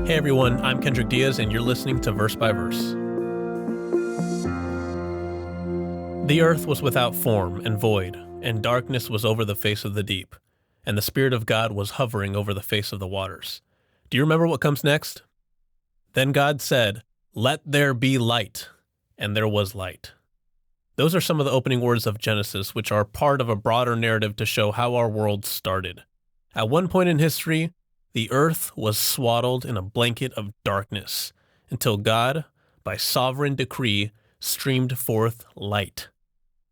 Hey everyone, I'm Kendrick Diaz, and you're listening to Verse by Verse. The earth was without form and void, and darkness was over the face of the deep, and the Spirit of God was hovering over the face of the waters. Do you remember what comes next? Then God said, "Let there be light," and there was light. Those are some of the opening words of Genesis, which are part of a broader narrative to show how our world started. At one point in history, the earth was swaddled in a blanket of darkness until God, by sovereign decree, streamed forth light.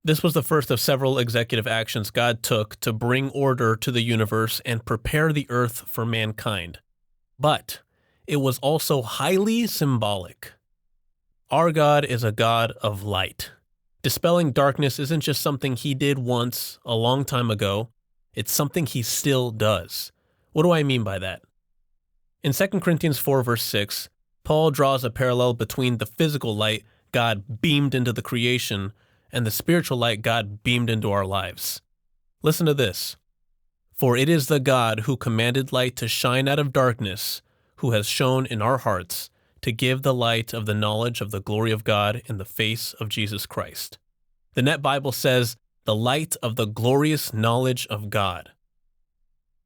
This was the first of several executive actions God took to bring order to the universe and prepare the earth for mankind. But it was also highly symbolic. Our God is a God of light. Dispelling darkness isn't just something he did once, a long time ago. It's something he still does. What do I mean by that? In 2 Corinthians 4 verse 6, Paul draws a parallel between the physical light God beamed into the creation and the spiritual light God beamed into our lives. Listen to this. "For it is the God who commanded light to shine out of darkness, who has shone in our hearts to give the light of the knowledge of the glory of God in the face of Jesus Christ." The Net Bible says, "the light of the glorious knowledge of God."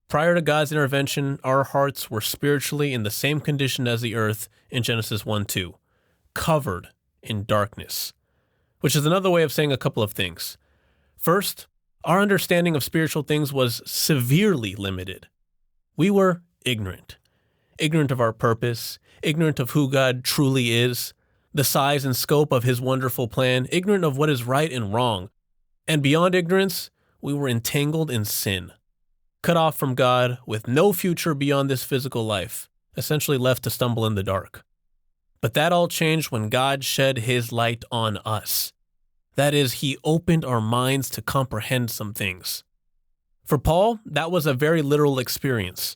Prior to God's intervention, our hearts were spiritually in the same condition as the earth in Genesis 1:2, covered in darkness, which is another way of saying a couple of things. First, our understanding of spiritual things was severely limited. We were ignorant of our purpose, ignorant of who God truly is, the size and scope of his wonderful plan, ignorant of what is right and wrong. And beyond ignorance, we were entangled in sin. Cut off from God, with no future beyond this physical life, essentially left to stumble in the dark. But that all changed when God shed his light on us. That is, he opened our minds to comprehend some things. For Paul, that was a very literal experience.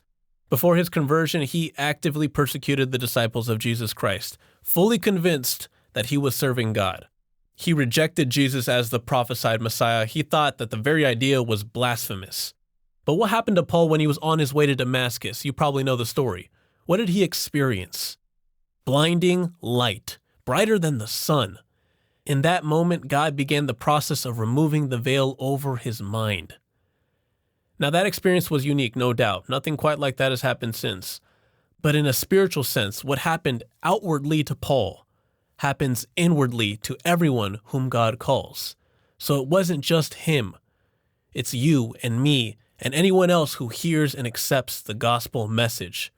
Before his conversion, he actively persecuted the disciples of Jesus Christ, fully convinced that he was serving God. He rejected Jesus as the prophesied Messiah. He thought that the very idea was blasphemous. But what happened to Paul when he was on his way to Damascus? You probably know the story. What did he experience? Blinding light, brighter than the sun. In that moment, God began the process of removing the veil over his mind. Now, that experience was unique, no doubt. Nothing quite like that has happened since. But in a spiritual sense, what happened outwardly to Paul happens inwardly to everyone whom God calls. So it wasn't just him. It's you and me and anyone else who hears and accepts the gospel message.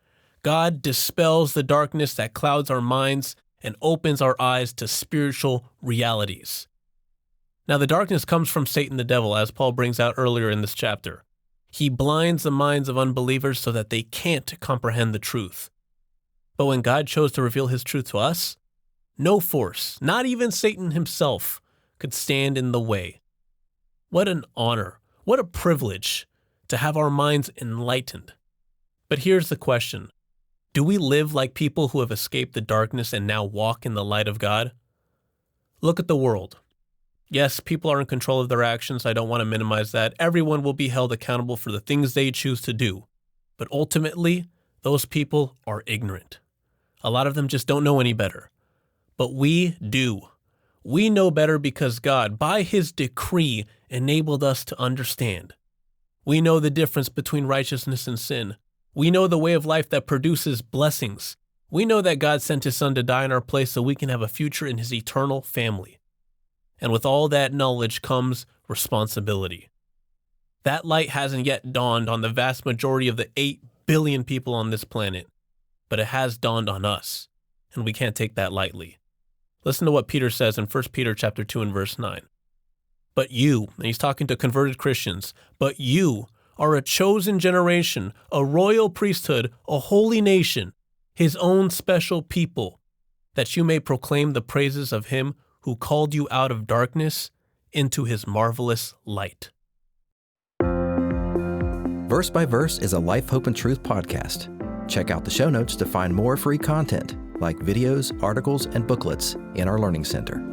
God dispels the darkness that clouds our minds and opens our eyes to spiritual realities. Now, the darkness comes from Satan the devil, as Paul brings out earlier in this chapter. He blinds the minds of unbelievers so that they can't comprehend the truth. But when God chose to reveal his truth to us, no force, not even Satan himself, could stand in the way. What an honor, what a privilege to have our minds enlightened. But here's the question. Do we live like people who have escaped the darkness and now walk in the light of God? Look at the world. Yes, people are in control of their actions. I don't want to minimize that. Everyone will be held accountable for the things they choose to do. But ultimately, those people are ignorant. A lot of them just don't know any better. But we do. We know better because God, by his decree, enabled us to understand. We know the difference between righteousness and sin. We know the way of life that produces blessings. We know that God sent his son to die in our place so we can have a future in his eternal family. And with all that knowledge comes responsibility. That light hasn't yet dawned on the vast majority of the 8 billion people on this planet, but it has dawned on us, and we can't take that lightly. Listen to what Peter says in 1 Peter chapter 2 and verse 9. "But you," and he's talking to converted Christians, "but you are a chosen generation, a royal priesthood, a holy nation, his own special people, that you may proclaim the praises of him who called you out of darkness into his marvelous light." Verse by Verse is a Life, Hope, and Truth podcast. Check out the show notes to find more free content, like videos, articles, and booklets in our Learning Center.